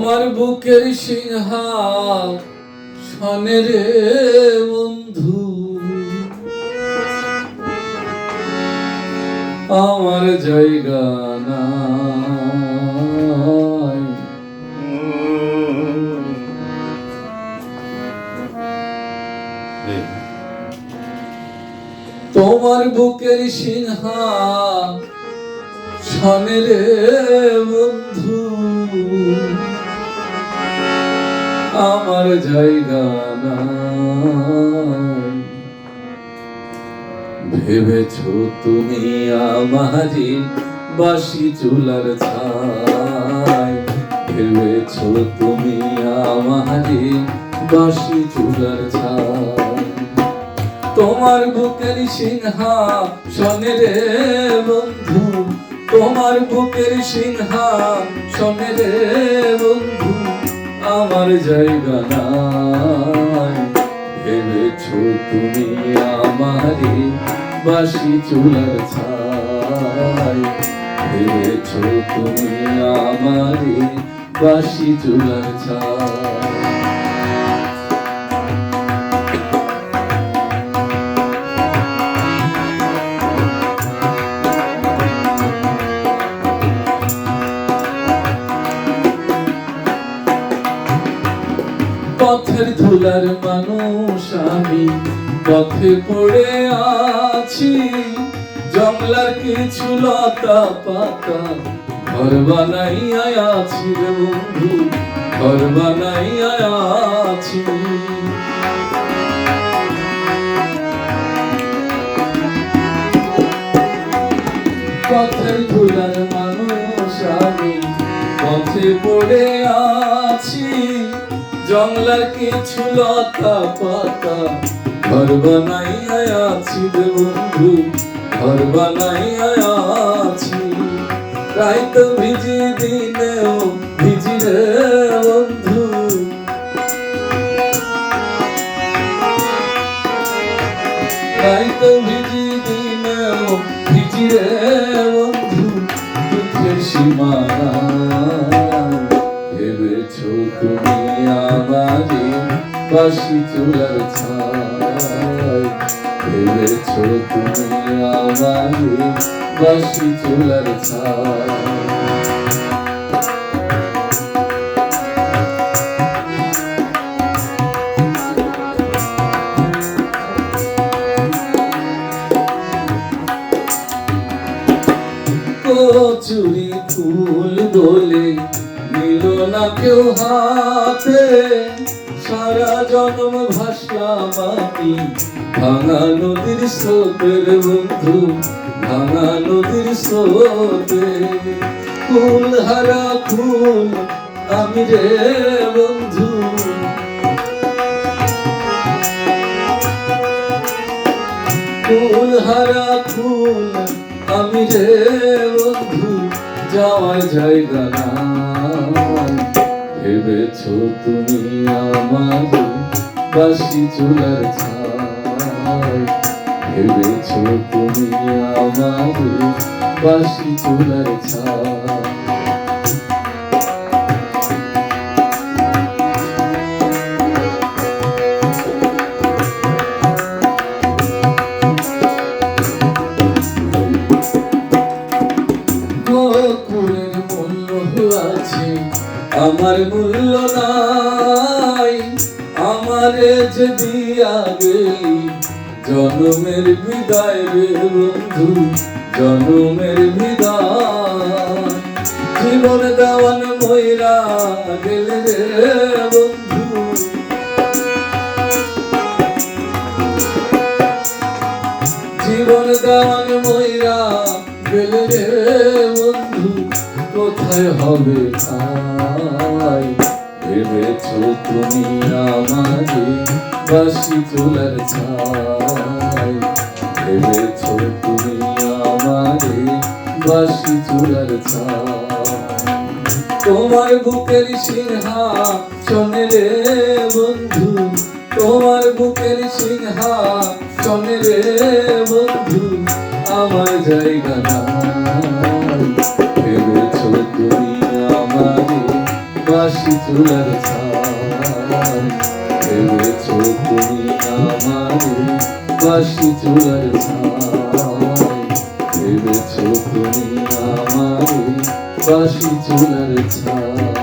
তোমার বুকের সিংহাসনে রে বন্ধু আমার জায়গা নাই। তোমার বুকের সিংহাসনে রে বন্ধু আমার জায়গা নাই। ভেবেছো তুমি আমারি বাসি চুলার ছাই, ভেবেছো তুমি আমারি বাসি চুলার ছাই। তোমার বুকের সিংহাসনে রে বন্ধু তোমার বুকের সিংহাসনে রে বন্ধু আমার জায়গা নাই। ভেবেছো তুমি আমারি বাসি চুলার ছাই, ভেবেছো তুমি আমারি বাসি চুলার ছাই। পথের ধুলার মানুষ আমি পথে পড়ে আছি, জংলার কিছু লতা পাতা ঘর বানাইয়া আছি রে বন্ধু, ঘর বানাইয়া আছি। পথের ধুলার মানুষ আমি পথে পড়ে আছি, জংলার কিছু লতা পাতা ঘর বানাইয়া আছি রে বন্ধু, ঘর বানাইয়া আছি। রাইত ভিজি দিনেও ভিজি রে বন্ধু, রাইত ভিজি দিনেও ভিজি রে বন্ধু, দুঃখের সীমা নাই। ভেবেছো তুমি আমারি বাসি চুলার ছাই, ভেবেছো তুমি আমারি বাসি চুলার ছাই। কচুরি ফুল বলে নিল না কেউ হাতে, সারা জন্ম ভাসলাম আমি ভাঙা নদীর স্রোতের বন্ধু, ভাঙা নদীর স্রোতে। ফুল হারা ফুল আমি রে বন্ধু, ফুল হারা ফুল আমি রে বন্ধু যাওয়ার জায়গা নাই। ভেবেছো তুমি আমারি বাসি চুলার ছাই, ভেবেছো তুমি আমারি বাসি চুলার ছাই। আমার মূল্য নাই, আমারে যে দিয়া গেলি জনমের বিদায় রে বন্ধু, জনমের বিদায়। জীবন দেওয়ান ময়রা গেলে রে বন্ধু, জীবন দেওয়ান ময়রা গেলে রে বন্ধু, কোথায় হবে ঠাই। ভেবেছো তুমি আমারি বাসি চুলার ছাই, ভেবেছো তুমি আমারি বাসি চুলার ছাই। তোমার বুকের সিংহাসনে রে বন্ধু তোমার বুকের সিংহাসনে রে বন্ধু আমার জায়গা নাই। ভেবেছো তুমি আমারে বাসি চুলার ছাই ভেবেছ তুমি আমারে বাসি চুলার ছাই ভেবেছ তুমি আমারে বাসি চুলার ছাই